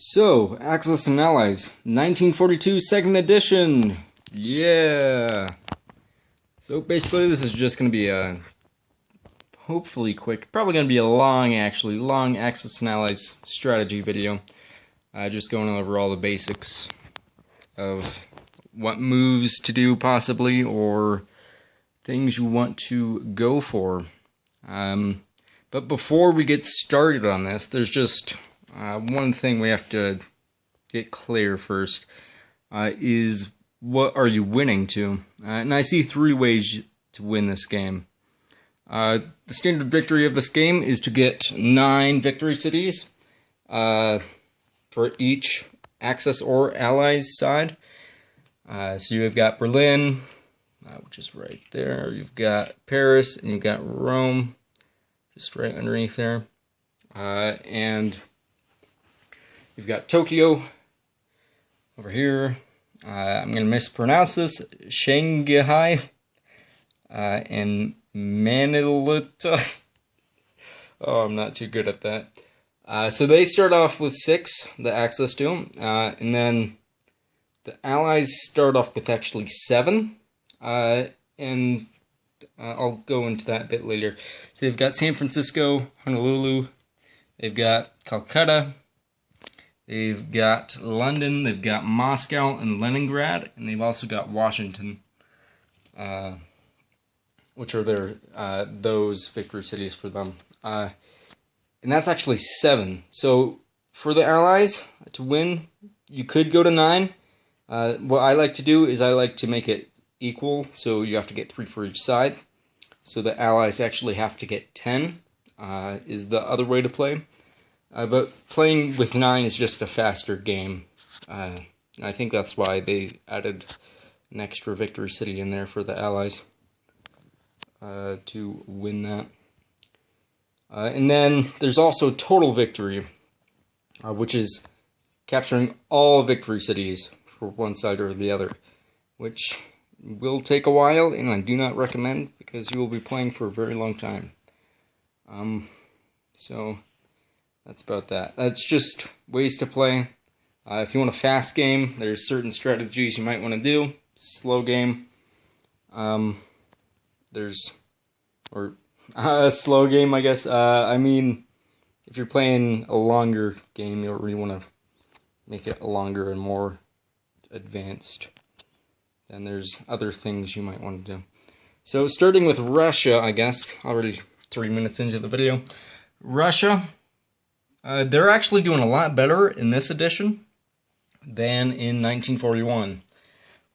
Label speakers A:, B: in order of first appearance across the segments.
A: So, Axis and Allies, 1942 second edition! Yeah! So basically this is just going to be a, hopefully quick, probably going to be a long Axis and Allies strategy video. Just going over all the basics of what moves to do possibly, or things you want to go for. But before we get started on this, there's just one thing we have to get clear first, is what are you winning to? And I see three ways to win this game. The standard victory of this game is to get 9 victory cities for each Axis or Allies side. So you've got Berlin, which is right there. You've got Paris, and you've got Rome, just right underneath there. And you've got Tokyo over here. I'm going to mispronounce this. Shanghai and Manila. Oh, I'm not too good at that. So they start off with 6, the Axis do, and then the Allies start off with actually 7, and I'll go into that a bit later. So they've got San Francisco, Honolulu, they've got Calcutta, they've got London, they've got Moscow and Leningrad, and they've also got Washington, which are their those victory cities for them. And that's actually 7. So for the Allies to win, you could go to 9. What I like to do is I like to make it equal, so you have to get 3 for each side. So the Allies actually have to get 10, is the other way to play. But playing with 9 is just a faster game. I think that's why they added an extra victory city in there for the Allies to win that. And then there's also total victory, which is capturing all victory cities for one side or the other, which will take a while, and I do not recommend, because you will be playing for a very long time. So that's about that. That's just ways to play. If you want a fast game, there's certain strategies you might want to do. Slow game, a slow game, I guess. I mean, if you're playing a longer game, you don't really want to make it longer and more advanced. Then there's other things you might want to do. So starting with Russia, I guess, already 3 minutes into the video. Russia, they're actually doing a lot better in this edition than in 1941.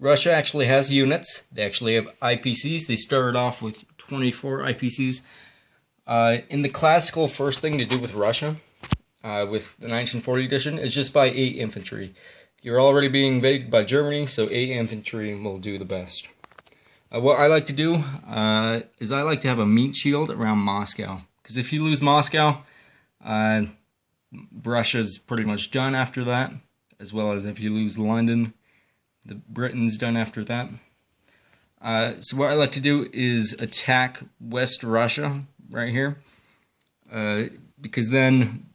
A: Russia actually has units. They actually have IPCs. They started off with 24 IPCs. In the classical, first thing to do with Russia, with the 1940 edition, is just buy 8 infantry. You're already being invaded by Germany, so 8 infantry will do the best. What I like to do is I like to have a meat shield around Moscow. Because if you lose Moscow, Russia's pretty much done after that. As well as if you lose London, the Britain's done after that. So what I like to do is attack West Russia right here. Because then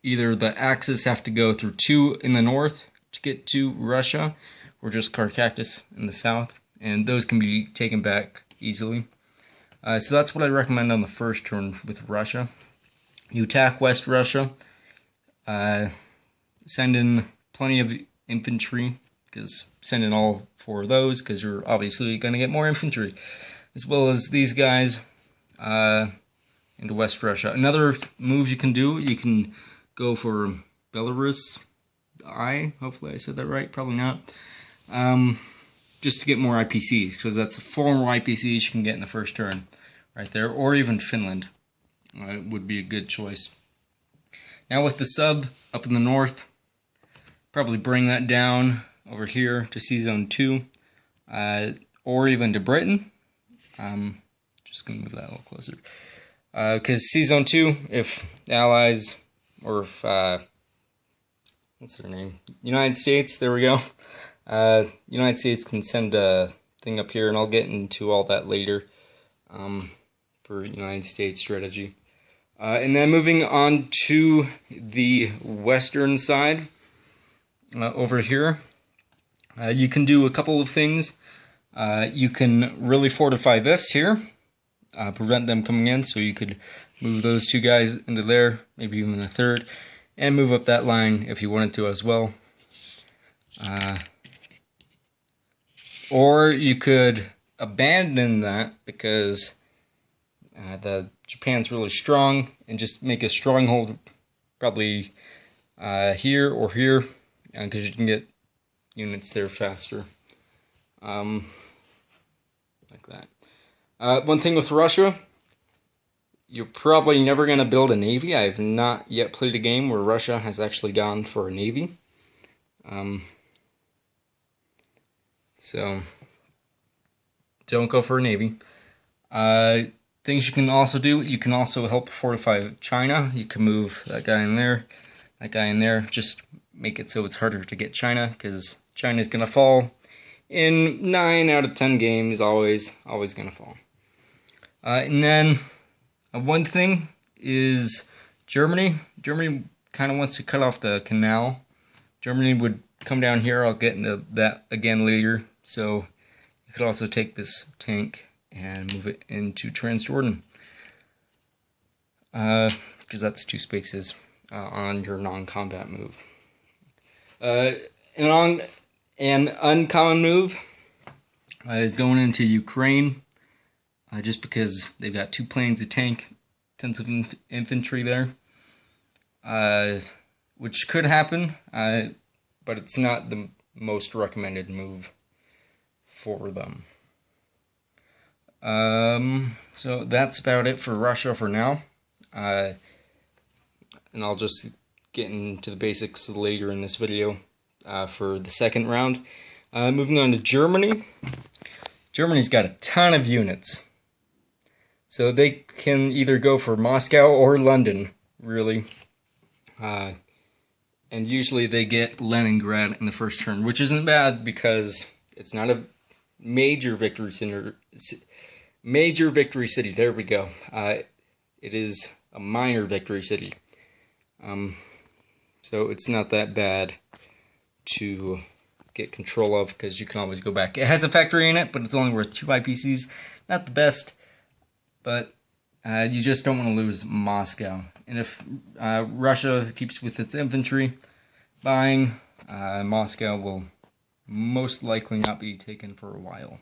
A: either the Axis have to go through 2 in the north to get to Russia, or just Carcactus in the south, and those can be taken back easily. So that's what I recommend on the first turn with Russia. You attack West Russia, send in plenty of infantry, because send in all 4 of those, because you're obviously going to get more infantry, as well as these guys into West Russia. Another move you can do, you can go for Belarus. Hopefully I said that right, probably not. Just to get more IPCs, because that's 4 more IPCs you can get in the first turn, right there. Or even Finland would be a good choice. Now with the sub up in the north, probably bring that down over here to C-Zone 2, or even to Britain. Just going to move that a little closer. Because C-Zone 2, if the Allies, or if what's their name? United States, there we go. United States can send a thing up here, and I'll get into all that later for United States strategy. And then moving on to the western side, over here, you can do a couple of things. You can really fortify this here, prevent them coming in, so you could move those two guys into there, maybe even a third, and move up that line if you wanted to as well. Or you could abandon that because the Japan's really strong, and just make a stronghold probably here or here, because you can get units there faster. Like that. One thing with Russia, you're probably never going to build a navy. I have not yet played a game where Russia has actually gone for a navy. So, don't go for a navy. Things you can also do, you can also help fortify China. You can move that guy in there, that guy in there. Just make it so it's harder to get China, because China's going to fall in 9 out of 10 games, always going to fall. And then one thing is Germany. Germany kind of wants to cut off the canal. Germany would come down here. I'll get into that again later. So you could also take this tank and move it into Transjordan, because that's 2 spaces on your non-combat move. An uncommon move is going into Ukraine, just because they've got 2 planes of tank, tons of infantry there, which could happen, but it's not the most recommended move for them. So that's about it for Russia for now, and I'll just get into the basics later in this video for the second round. Moving on to Germany. Germany's got a ton of units, so they can either go for Moscow or London, really. And usually they get Leningrad in the first turn, which isn't bad because it's not a major victory center. Major victory city, there we go. It is a minor victory city. So it's not that bad to get control of, because you can always go back. It has a factory in it, but it's only worth 2 IPCs. Not the best, but you just don't want to lose Moscow. And if Russia keeps with its infantry buying, Moscow will most likely not be taken for a while.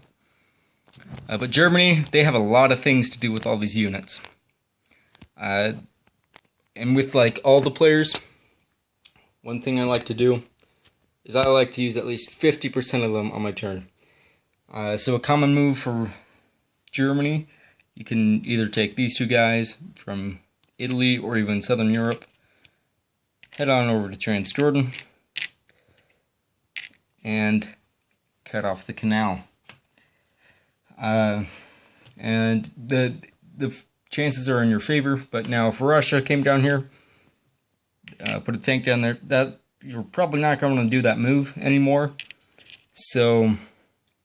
A: But Germany, they have a lot of things to do with all these units. And with like all the players, one thing I like to do is I like to use at least 50% of them on my turn. So a common move for Germany, you can either take these 2 guys from Italy or even Southern Europe, head on over to Transjordan, and cut off the canal. And the chances are in your favor. But now if Russia came down here, put a tank down there, that you're probably not going to do that move anymore. So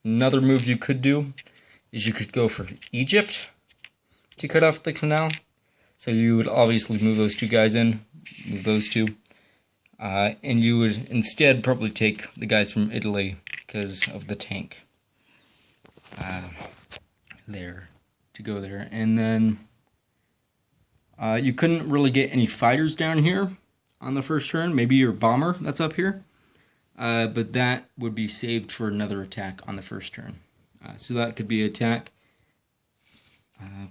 A: another move you could do is you could go for Egypt to cut off the canal. So you would obviously move those 2 guys in, move those 2, and you would instead probably take the guys from Italy because of the tank. There, to go there. And then you couldn't really get any fighters down here on the first turn. Maybe your bomber that's up here, but that would be saved for another attack on the first turn. So that could be an attack,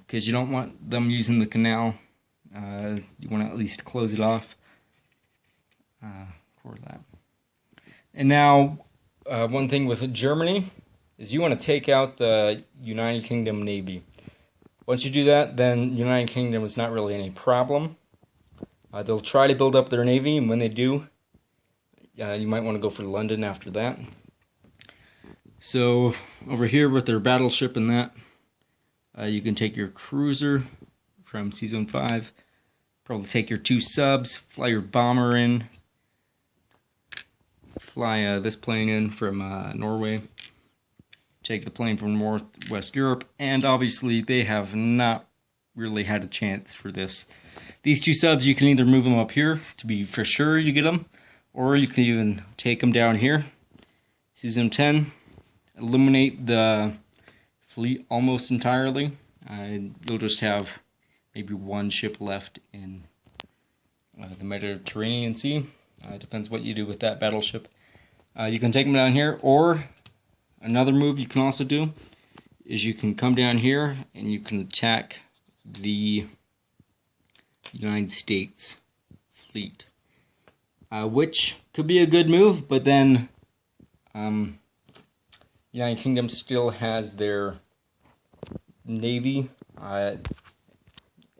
A: because you don't want them using the canal. You want to at least close it off for that. And now, one thing with Germany is you want to take out the United Kingdom Navy. Once you do that, then United Kingdom is not really any problem. They'll try to build up their navy, and when they do, you might want to go for London after that. So, over here with their battleship and that, you can take your cruiser from Season 5, probably take your 2 subs, fly your bomber in, fly this plane in from Norway, take the plane from Northwest Europe, and obviously they have not really had a chance for this. These 2 subs, you can either move them up here to be for sure you get them, Or you can even take them down here. Season 10, eliminate the fleet almost entirely. You'll just have maybe one ship left in the Mediterranean Sea. It depends what you do with that battleship. You can take them down here, or another move you can also do is you can come down here and you can attack the United States fleet, which could be a good move, but then United Kingdom still has their navy, and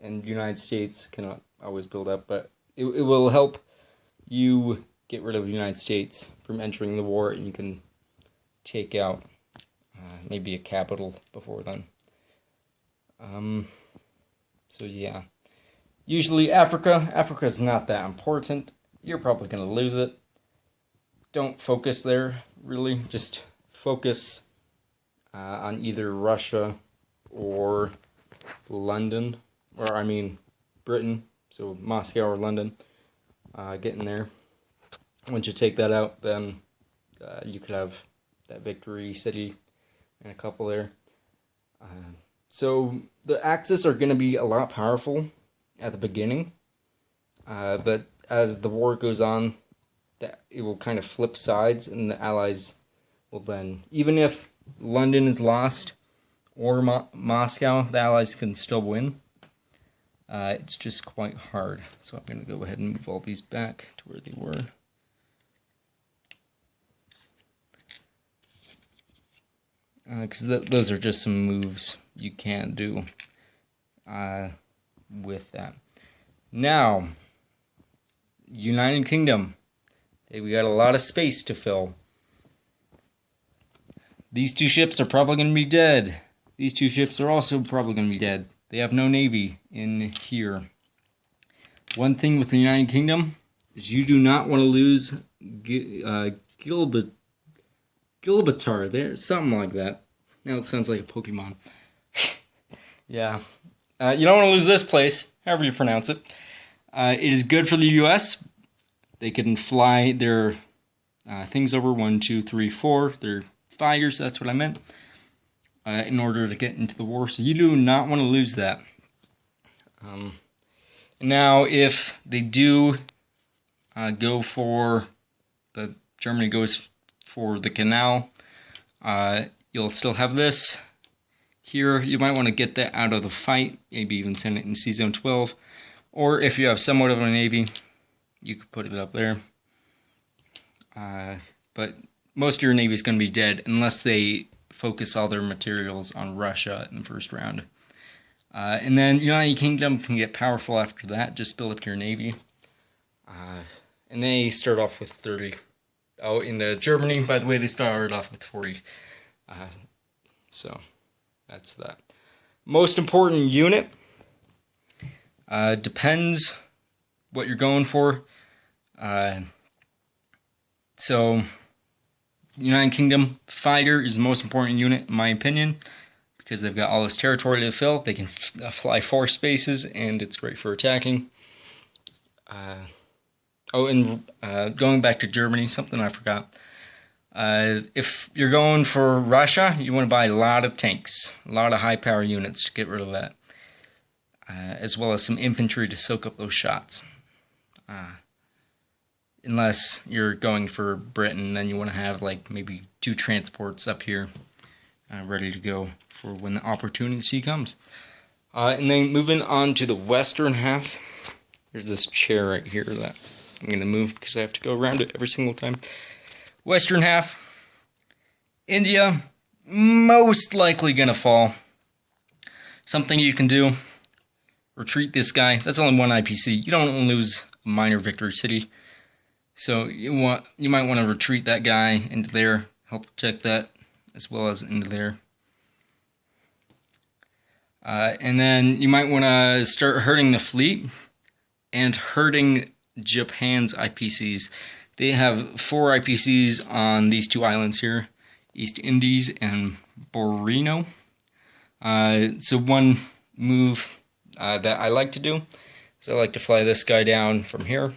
A: the United States cannot always build up, but it will help you get rid of the United States from entering the war, and you can take out maybe a capital before then. So yeah, usually Africa is not that important. You're probably going to lose it. Don't focus there, really. Just focus on either Russia or London, or I mean Britain, so Moscow or London. Get in there. Once you take that out, then you could have that victory city and a couple there. So the Axis are going to be a lot powerful at the beginning, but as the war goes on, it will kind of flip sides, and the Allies will then, even if London is lost or Moscow, the Allies can still win. It's just quite hard. So I'm going to go ahead and move all these back to where they were. Because those are just some moves you can do with that. Now, United Kingdom. We got a lot of space to fill. These two ships are probably going to be dead. These two ships are also probably going to be dead. They have no navy in here. One thing with the United Kingdom is you do not want to lose Gibraltar. There, something like that. Now it sounds like a Pokemon. Yeah. You don't want to lose this place, however you pronounce it. It is good for the U.S. They can fly their things over 1, 2, 3, 4. Their fires, that's what I meant. In order to get into the war. So you do not want to lose that. Now, if they do go for Germany goes for the canal, you'll still have this here. You might want to get that out of the fight, maybe even send it in Season 12. Or if you have somewhat of a navy, you could put it up there. But most of your navy is going to be dead unless they focus all their materials on Russia in the first round. And then United Kingdom can get powerful after that. Just build up your navy. And they start off with 30. Oh, in Germany, by the way, they started off with 40. So, that's that. Most important unit. Depends what you're going for. So, United Kingdom fighter is the most important unit, in my opinion, because they've got all this territory to fill. They can fly 4 spaces, and it's great for attacking. Going back to Germany, something I forgot. If you're going for Russia, you want to buy a lot of tanks, a lot of high-power units to get rid of that, as well as some infantry to soak up those shots. Unless you're going for Britain, then you want to have like maybe 2 transports up here ready to go for when the opportunity comes. And then moving on to the western half, there's this chair right here that I'm going to move because I have to go around it every single time. Western half, India, most likely going to fall. Something you can do, retreat this guy. That's only 1 IPC. You don't want to lose a minor victory city. So you might want to retreat that guy into there, help protect that, as well as into there. And then you might want to start hurting the fleet and hurting Japan's IPCs. They have 4 IPCs on these 2 islands here, East Indies and Borneo. So one move that I like to do is I like to fly this guy down from here.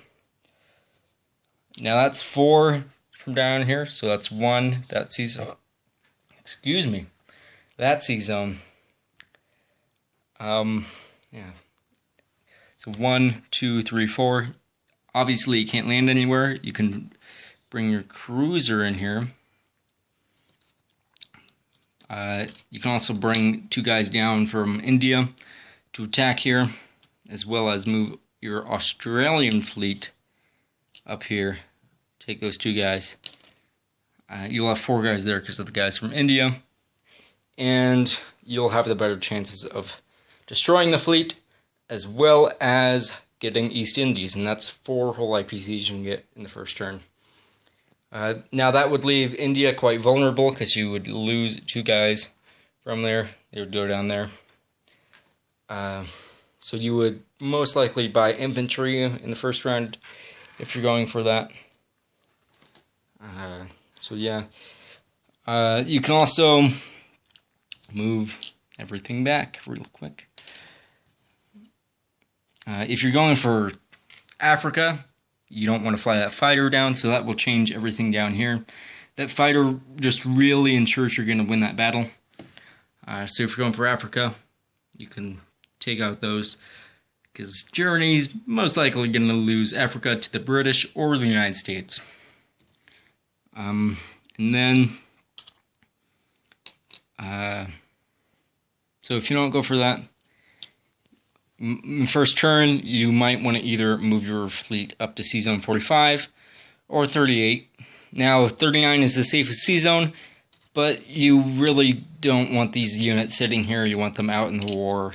A: Now that's 4 from down here, so that's 1. That sea zone. Excuse me. That sea zone. Yeah. So 1, 2, 3, 4. Obviously, you can't land anywhere. You can bring your cruiser in here. You can also bring 2 guys down from India to attack here, as well as move your Australian fleet up here. Take those 2 guys. You'll have 4 guys there because of the guys from India. And you'll have the better chances of destroying the fleet, as well as getting East Indies. And that's 4 whole IPCs you can get in the first turn. Now that would leave India quite vulnerable because you would lose 2 guys from there. They would go down there. So you would most likely buy infantry in the first round if you're going for that. So yeah. You can also move everything back real quick. If you're going for Africa, you don't want to fly that fighter down, so that will change everything down here. That fighter just really ensures you're going to win that battle. So if you're going for Africa, you can take out those, because Germany's most likely going to lose Africa to the British or the United States. And then, so if you don't go for that, first turn, you might want to either move your fleet up to sea zone 45 or 38. Now, 39 is the safest sea zone, but you really don't want these units sitting here. You want them out in the war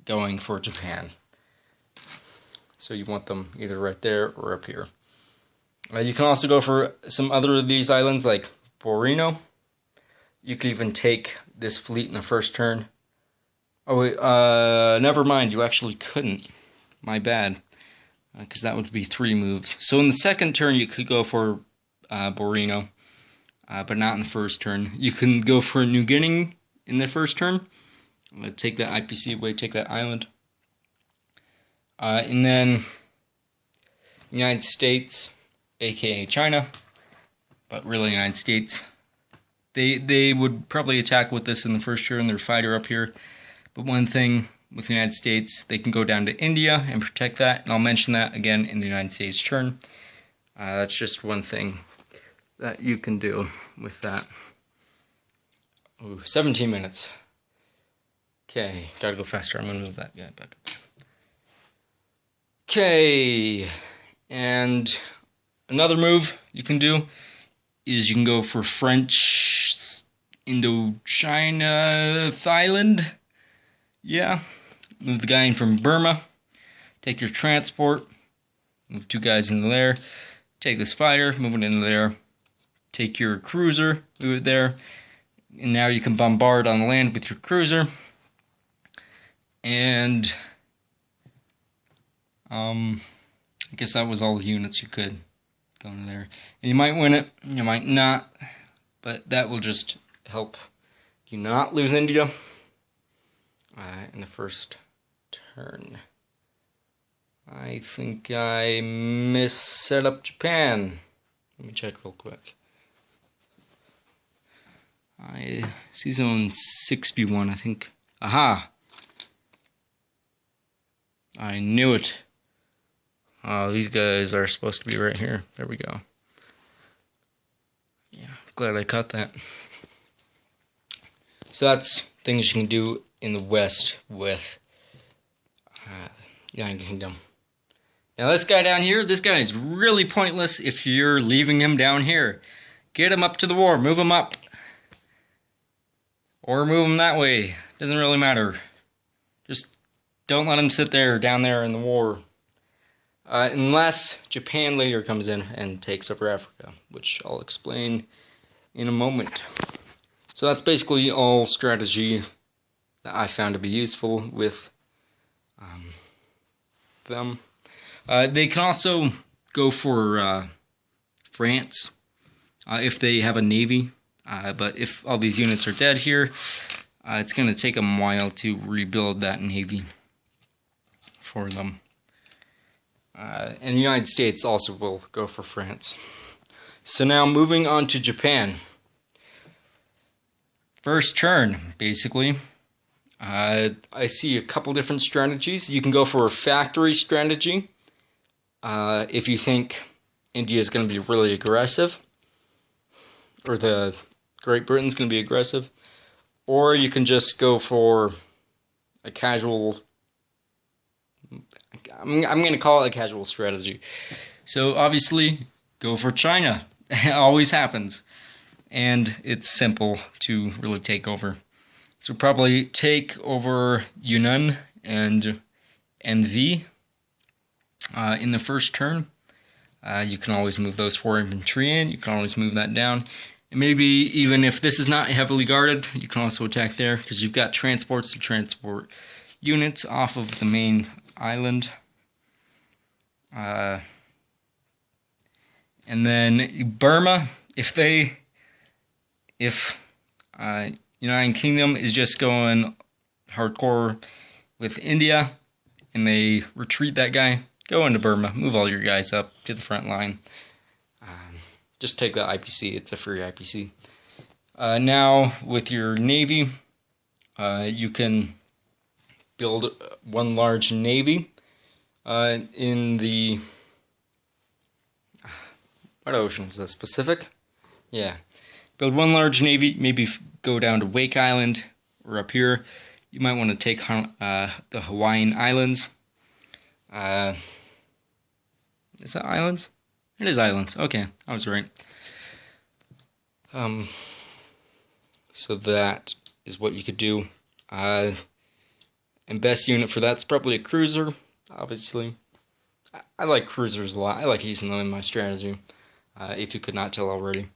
A: going for Japan. So you want them either right there or up here. You can also go for some other of these islands like Borino. You could even take this fleet in the first turn. Oh, wait, never mind, you actually couldn't. My bad. Because that would be 3 moves. So in the second turn, you could go for Borino, but not in the first turn. You can go for New Guinea in the first turn. Take that IPC away, take that island. And then United States, aka China, but really United States. They would probably attack with this in the first turn, their fighter up here. But one thing with the United States, they can go down to India and protect that, and I'll mention that again in the United States turn. That's just one thing that you can do with that. Ooh, 17 minutes. Okay, gotta go faster. I'm gonna move that guy back up. Okay, and another move you can do is you can go for French Indochina Thailand. Yeah, move the guy in from Burma, take your transport, move 2 guys into there, take this fighter, move it into there, take your cruiser, move it there, and now you can bombard on the land with your cruiser, and I guess that was all the units you could go in there. And you might win it, you might not, but that will just help you not lose India in the first turn. I think I set up Japan. Let me check real quick. I see zone 61, I think. Aha! I knew it. Oh, these guys are supposed to be right here. There we go. Yeah, glad I caught that. So that's things you can do in the west with United Kingdom. Now this guy down here, this guy is really pointless if you're leaving him down here. Get him up to the war, move him up. Or move him that way, doesn't really matter. Just don't let him sit there, down there in the war. Unless Japan later comes in and takes over Africa, which I'll explain in a moment. So that's basically all strategy that I found to be useful with them. They can also go for France if they have a navy, but if all these units are dead here, it's going to take them a while to rebuild that navy for them. And the United States also will go for France. So now moving on to Japan. First turn, basically. I see a couple different strategies. You can go for a factory strategy if you think India is going to be really aggressive, or the Great Britain's going to be aggressive, or you can just go for a casual. I'm going to call it a casual strategy. So obviously, go for China. It always happens, and it's simple to really take over. So probably take over Yunnan and NV in the first turn. You can always move those 4 infantry in. You can always move that down. And maybe even if this is not heavily guarded, you can also attack there because you've got transports to transport units off of the main island. And then Burma, if United Kingdom is just going hardcore with India and they retreat that guy, go into Burma, move all your guys up to the front line. Just take the IPC, it's a free IPC. Now with your navy, you can build one large navy in the, what ocean is this, Pacific? Yeah. Build one large navy, maybe go down to Wake Island or up here. You might want to take the Hawaiian Islands. Is that islands? It is islands. Okay, I was right. So that is what you could do. And best unit for that's probably a cruiser, obviously. I like cruisers a lot. I like using them in my strategy, if you could not tell already.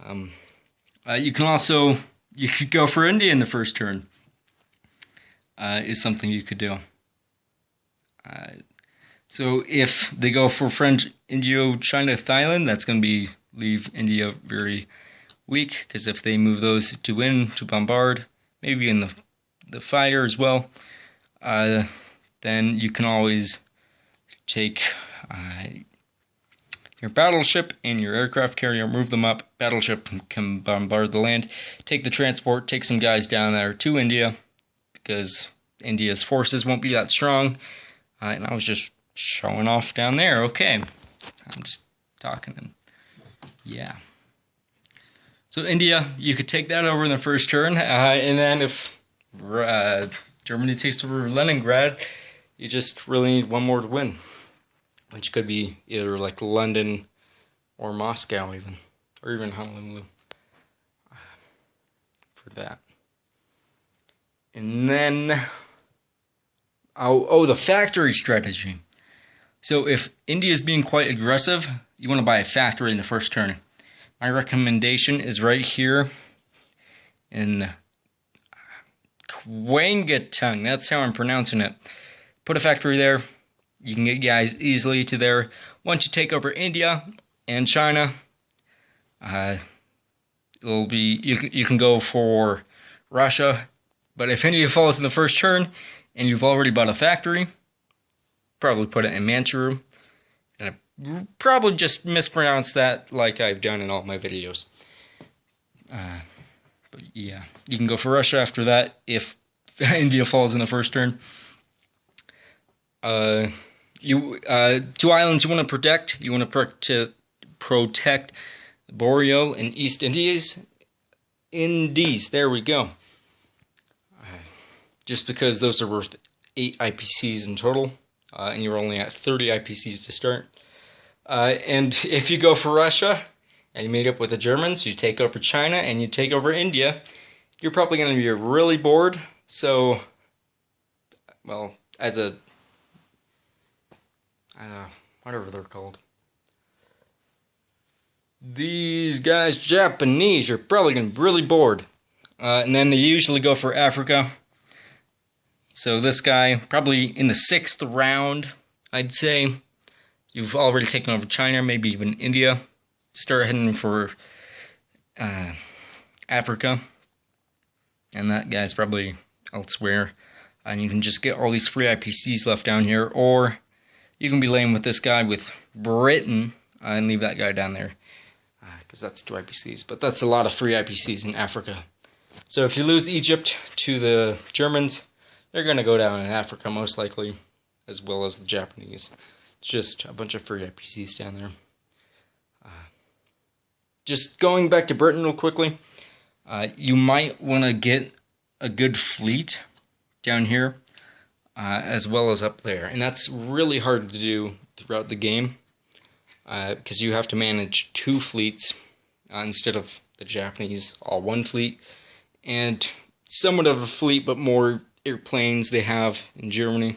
A: You could go for India in the first turn. Is something you could do. So if they go for French, Indo-China, Thailand, that's going to leave India very weak, because if they move those to win, to bombard, maybe in the fighter as well, then you can always take your battleship and your aircraft carrier, move them up. Battleship can bombard the land, take the transport, take some guys down there to India, because India's forces won't be that strong. And I was just showing off down there. Okay, I'm just talking. And yeah. So India, you could take that over in the first turn. And then if Germany takes over Leningrad, you just really need one more to win, which could be either like London or Moscow even, or even Honolulu for that. And then, the factory strategy. So if India is being quite aggressive, you want to buy a factory in the first turn. My recommendation is right here in Kwangatong. That's how I'm pronouncing it. Put a factory there. You can get guys easily to there. Once you take over India and China, it'll be you can go for Russia. But if India falls in the first turn and you've already bought a factory, probably put it in Manchuru. And I probably just mispronounce that like I've done in all my videos. But yeah, you can go for Russia after that if India falls in the first turn. 2 islands you want to protect. You want to protect Borneo and East Indies. There we go. Just because those are worth 8 IPCs in total, and you're only at 30 IPCs to start. And if you go for Russia, and you meet up with the Germans, you take over China, and you take over India, you're probably going to be really bored. So, well, as a, whatever they're called. These guys, Japanese, you're probably going to be really bored. And then they usually go for Africa. So this guy, probably in the 6th round, I'd say. You've already taken over China, maybe even India. Start heading for Africa. And that guy's probably elsewhere. And you can just get all these free IPCs left down here. Or you can be laying with this guy with Britain and leave that guy down there. because that's 2 IPCs, but that's a lot of free IPCs in Africa. So if you lose Egypt to the Germans, they're going to go down in Africa most likely, as well as the Japanese. It's just a bunch of free IPCs down there. Just going back to Britain real quickly, you might want to get a good fleet down here, as well as up there. And that's really hard to do throughout the game, because you have to manage 2 fleets instead of the Japanese, all 1 fleet. And somewhat of a fleet, but more airplanes they have in Germany.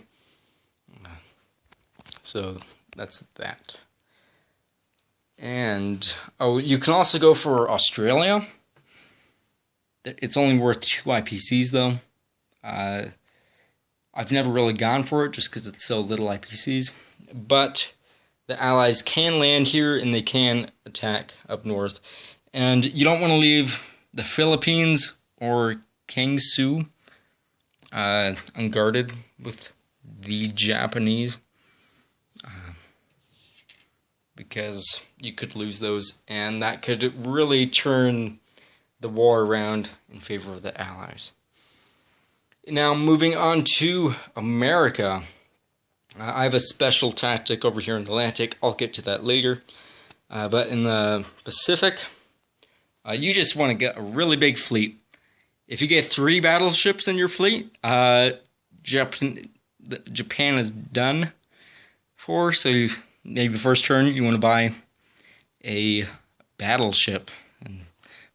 A: So that's that. And, oh, you can also go for Australia. It's only worth 2 IPCs, though. I've never really gone for it, just because it's so little IPCs. But the Allies can land here, and they can attack up north. And you don't want to leave the Philippines or Kangsu unguarded with the Japanese. Because you could lose those, and that could really turn the war around in favor of the Allies. Now, moving on to America. I have a special tactic over here in the Atlantic. I'll get to that later. But in the Pacific, you just want to get a really big fleet. If you get 3 battleships in your fleet, Japan is done for, so maybe first turn you want to buy a battleship and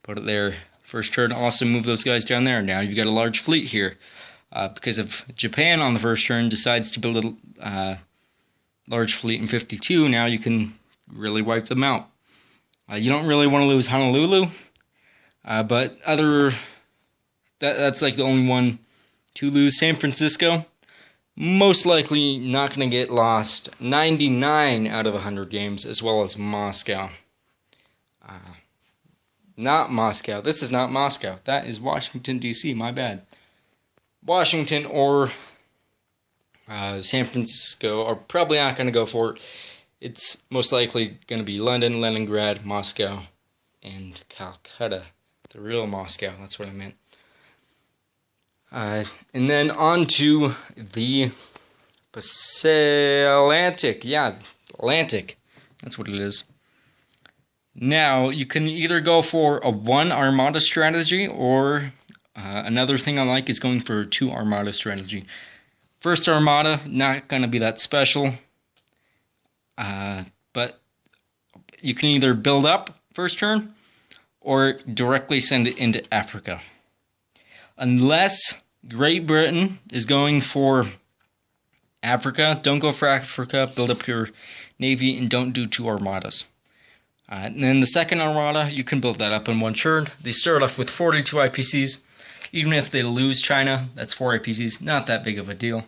A: put it there. First turn, also move those guys down there. Now you've got a large fleet here. Because if Japan on the first turn decides to build a large fleet in 52, now you can really wipe them out. You don't really want to lose Honolulu, but that's like the only one to lose. San Francisco, most likely not going to get lost 99 out of 100 games, as well as Moscow. Not Moscow. This is not Moscow. That is Washington, D.C. My bad. Washington or San Francisco are probably not going to go for it. It's most likely going to be London, Leningrad, Moscow, and Calcutta. The real Moscow. That's what I meant. And then on to the Atlantic. Yeah, Atlantic. That's what it is. Now, you can either go for a 1 Armada strategy, or another thing I like is going for a 2 Armada strategy. First Armada, not going to be that special. But you can either build up first turn, or directly send it into Africa. Unless Great Britain is going for Africa, don't go for Africa, build up your navy, and don't do 2 armadas. And then the second armada, you can build that up in 1 turn. They start off with 42 IPCs. Even if they lose China, that's 4 IPCs, not that big of a deal.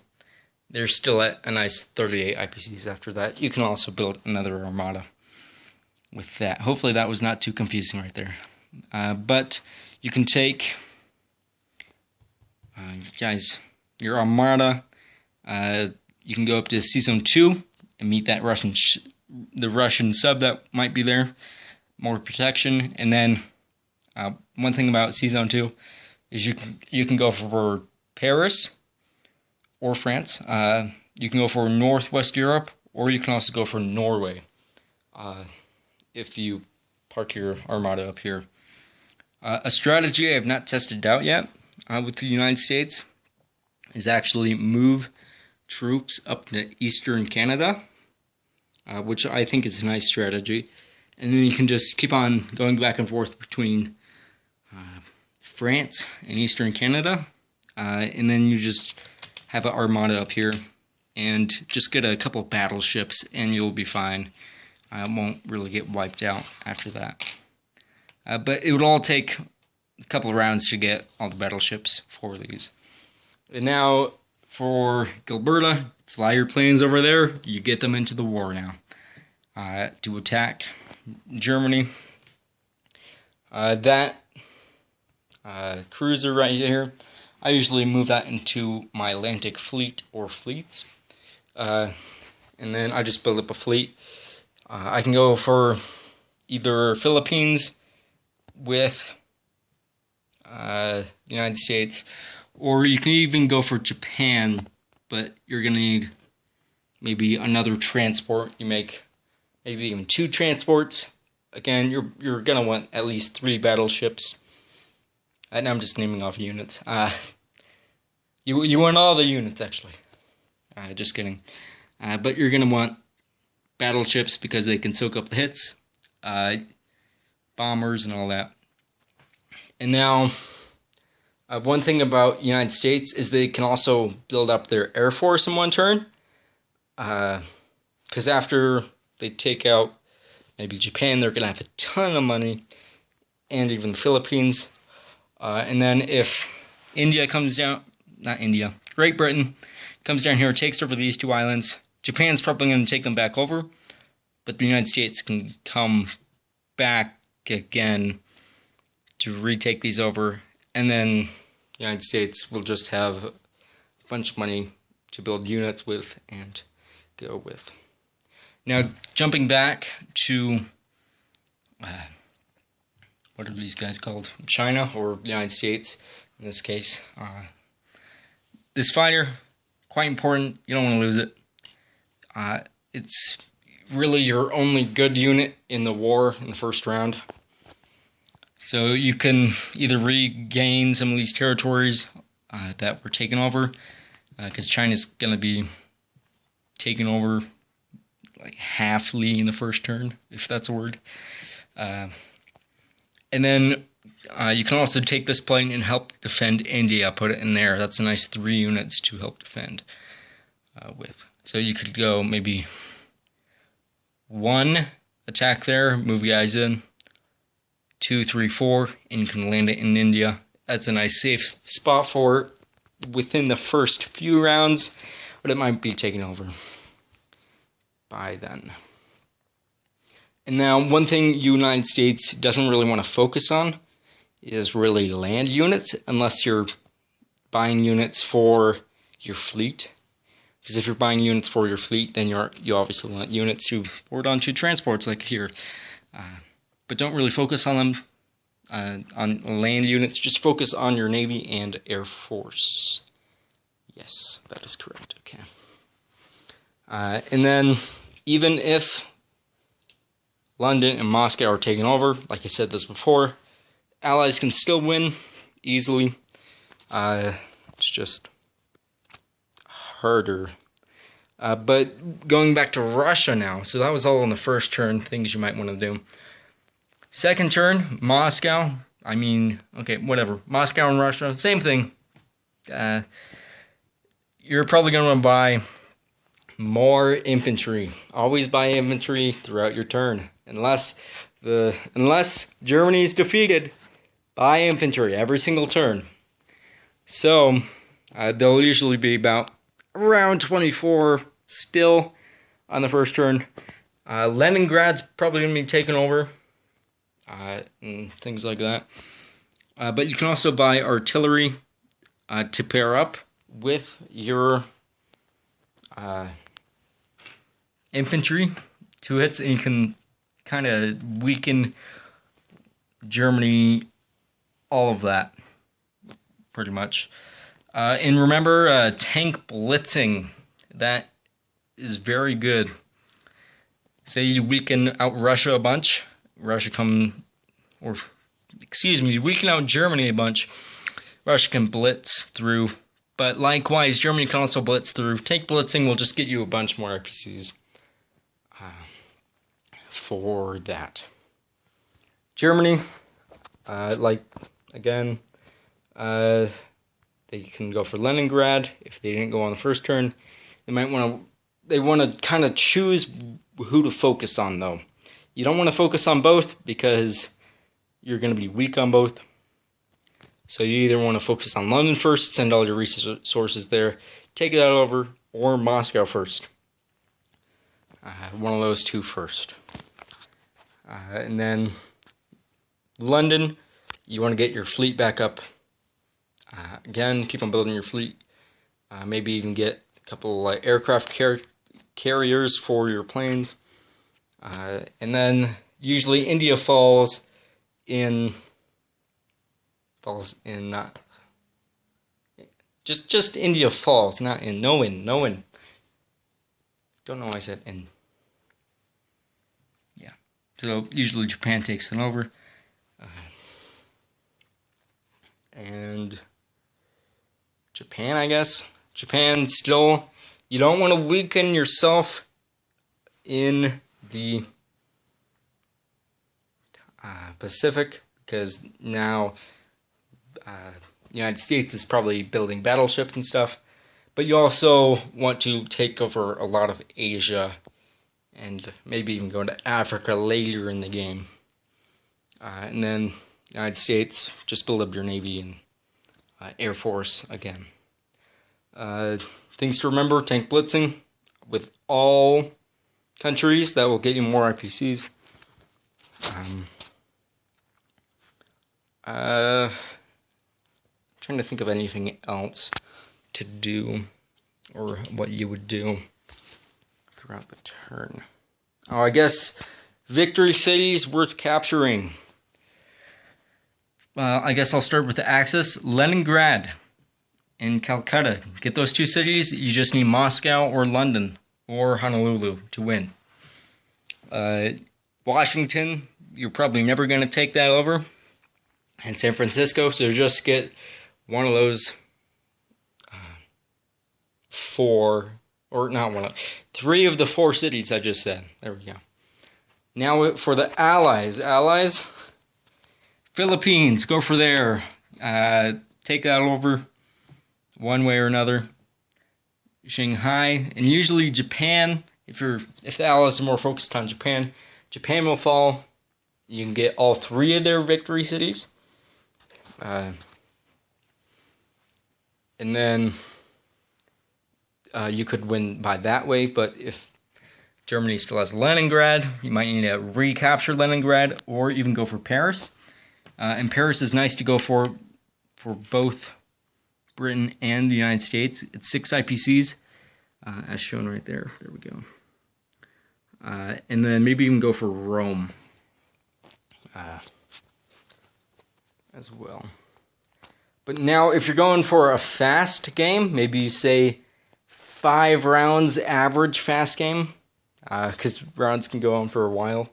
A: They're still at a nice 38 IPCs after that. You can also build another armada with that. Hopefully that was not too confusing right there. But you can take your armada. You can go up to Season 2 and meet that the Russian sub that might be there. More protection. And then one thing about Season 2 is you can go for Paris or France. You can go for Northwest Europe, or you can also go for Norway if you park your armada up here. A strategy I have not tested out yet with the United States is actually move troops up to eastern Canada, which I think is a nice strategy. And then you can just keep on going back and forth between France and eastern Canada, and then you just have an armada up here and just get a couple battleships and you'll be fine. Won't really get wiped out after that. But it would all take a couple of rounds to get all the battleships for these. And now for Gilberta, fly your planes over there, you get them into the war now to attack Germany. That cruiser right here, I usually move that into my Atlantic fleet or fleets. And then I just build up a fleet. I can go for either Philippines with the United States, or you can even go for Japan, but you're going to need maybe another transport. You make maybe even 2 transports. Again, you're going to want at least 3 battleships. And I'm just naming off units. You want all the units, actually. Just kidding. But you're going to want battleships because they can soak up the hits, bombers, and all that. And now, one thing about United States is they can also build up their Air Force in one turn. Because after they take out maybe Japan, they're going to have a ton of money, and even the Philippines. And then if India comes down, not India, Great Britain comes down here, takes over these 2 islands, Japan's probably going to take them back over, but the United States can come back again to retake these over, and then the United States will just have a bunch of money to build units with and go with. Now, jumping back to, what are these guys called? China, or the United States, in this case. This fighter, quite important. You don't want to lose it. It's really your only good unit in the war in the first round. So you can either regain some of these territories that were taken over, because China's going to be taken over like halfly in the first turn, if that's a word. And then you can also take this plane and help defend India. Put it in there. That's a nice 3 units to help defend with. So you could go maybe 1 attack there, move guys in, 2, 3, 4, and you can land it in India. That's a nice safe spot for it within the first few rounds, but it might be taken over by then. And now, one thing United States doesn't really want to focus on is really land units, unless you're buying units for your fleet. Because if you're buying units for your fleet, then you obviously want units to board onto transports like here. But don't really focus on them, on land units. Just focus on your Navy and Air Force. Yes, that is correct. Okay. And then, even if London and Moscow are taken over, like I said this before, Allies can still win easily. It's just harder. But going back to Russia now, so that was all on the first turn, things you might want to do. Second turn, Moscow. I mean, okay, whatever. Moscow and Russia, same thing. You're probably going to buy more infantry. Always buy infantry throughout your turn. Unless Germany is defeated, buy infantry every single turn. So, they'll usually be about around 24 still on the first turn. Leningrad's probably going to be taken over. And things like that. But you can also buy artillery to pair up with your infantry. 2 hits, and you can kind of weaken Germany, all of that, pretty much. And remember, tank blitzing. That is very good. Say you weaken out Russia a bunch. Weaken out Germany a bunch. Russia can blitz through. But likewise, Germany can also blitz through. Tank blitzing will just get you a bunch more RPCs for that. Germany, they can go for Leningrad if they didn't go on the first turn. They want to kind of choose who to focus on, though. You don't want to focus on both because you're going to be weak on both. So you either want to focus on London first, send all your resources there, take it out over, or Moscow first. One of those 2 first. And then London, you want to get your fleet back up. Again, keep on building your fleet. Maybe even get a couple aircraft carriers for your planes. And then usually India falls in not just India falls, not in, no in. Don't know why I said in. Yeah, so usually Japan takes it over, and Japan, I guess. Japan still, you don't want to weaken yourself in the Pacific, because now the United States is probably building battleships and stuff, but you also want to take over a lot of Asia and maybe even go to Africa later in the game. And then United States, just build up your Navy and Air Force again. Things to remember: tank blitzing with all countries. That will get you more IPCs. Trying to think of anything else to do, or what you would do throughout the turn. Oh, I guess victory cities worth capturing. I guess I'll start with the Axis. Leningrad and Calcutta. Get those two cities. You just need Moscow or London or Honolulu to win. Washington, you're probably never going to take that over. And San Francisco, so just get one of those three of the four cities I just said. There we go. Now for the Allies. Philippines, go for there. Take that over one way or another. Shanghai, and usually Japan. If the Allies are more focused on Japan, Japan will fall. You can get all three of their victory cities. And then you could win by that way, but if Germany still has Leningrad, you might need to recapture Leningrad or even go for Paris. And Paris is nice to go for both Britain and the United States. It's 6 IPCs, as shown right there. There we go. And then maybe even go for Rome as well. But now, if you're going for a fast game, maybe you say 5 rounds average fast game, because rounds can go on for a while.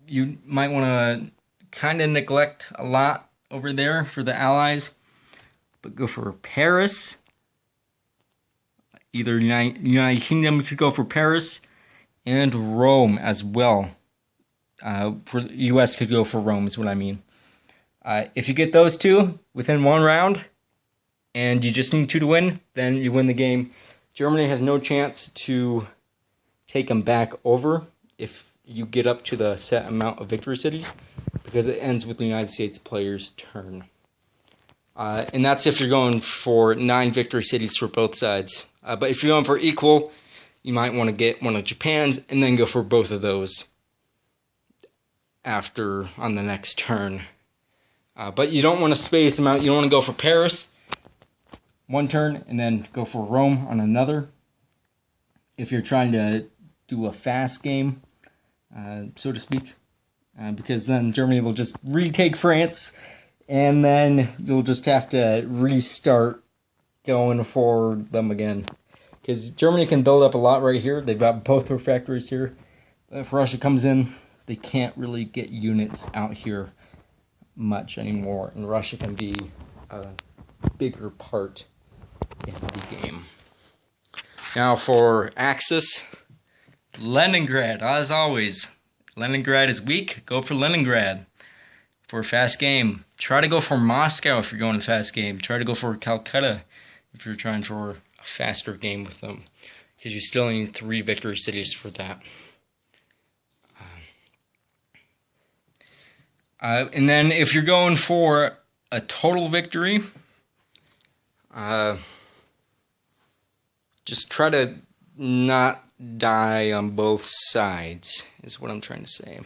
A: You might want to kind of neglect a lot over there for the Allies, but go for Paris. Either United Kingdom could go for Paris, and Rome as well. For the U.S. could go for Rome is what I mean. If you get those two within one round, and you just need 2 to win, then you win the game. Germany has no chance to take them back over if you get up to the set amount of victory cities, because it ends with the United States player's turn. And that's if you're going for 9 victory cities for both sides. But if you're going for equal, you might want to get one of Japan's and then go for both of those after on the next turn. But you don't want to space them out. You don't want to go for Paris one turn and then go for Rome on another. If you're trying to do a fast game, so to speak, because then Germany will just retake France, and then you'll just have to restart going for them again. Because Germany can build up a lot right here. They've got both their factories here. But if Russia comes in, they can't really get units out here much anymore, and Russia can be a bigger part in the game. Now for Axis, Leningrad, as always. Leningrad is weak, go for Leningrad. For a fast game, try to go for Moscow if you're going to fast game. Try to go for Calcutta if you're trying for a faster game with them, because you still need 3 victory cities for that. And then if you're going for a total victory, just try to not die on both sides, is what I'm trying to say.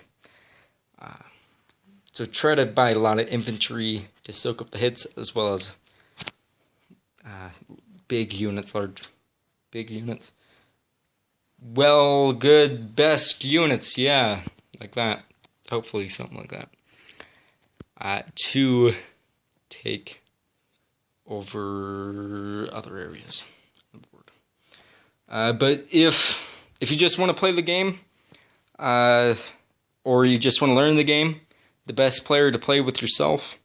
A: So try to buy a lot of infantry to soak up the hits, as well as big units. well, good, best units, yeah, like that. Hopefully something like that. To take over other areas on the board. But if you just want to play the game, or you just want to learn the game, the best player to play with yourself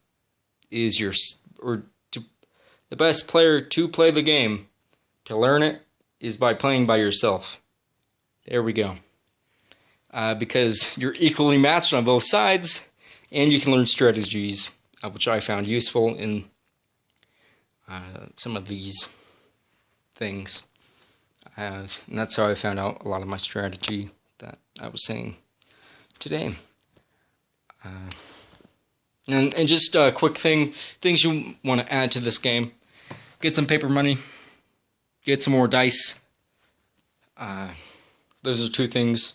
A: is the best player to play the game, to learn it, is by playing by yourself. There we go. Because you're equally matched on both sides, and you can learn strategies, which I found useful in some of these things. And that's how I found out a lot of my strategy that I was saying today. And just a quick things you want to add to this game. Get some paper money. Get some more dice. Those are two things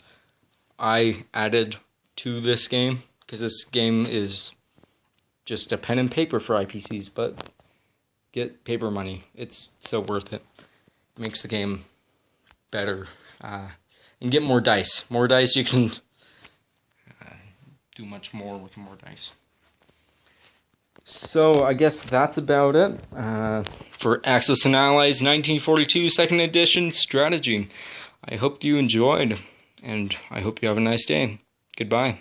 A: I added to this game, because this game is just a pen and paper for IPCs, but get paper money. It's so worth it. It makes the game better. And get more dice. More dice, you can do much more with more dice. So I guess that's about it for Axis and Allies 1942 2nd Edition Strategy. I hope you enjoyed, and I hope you have a nice day. Goodbye.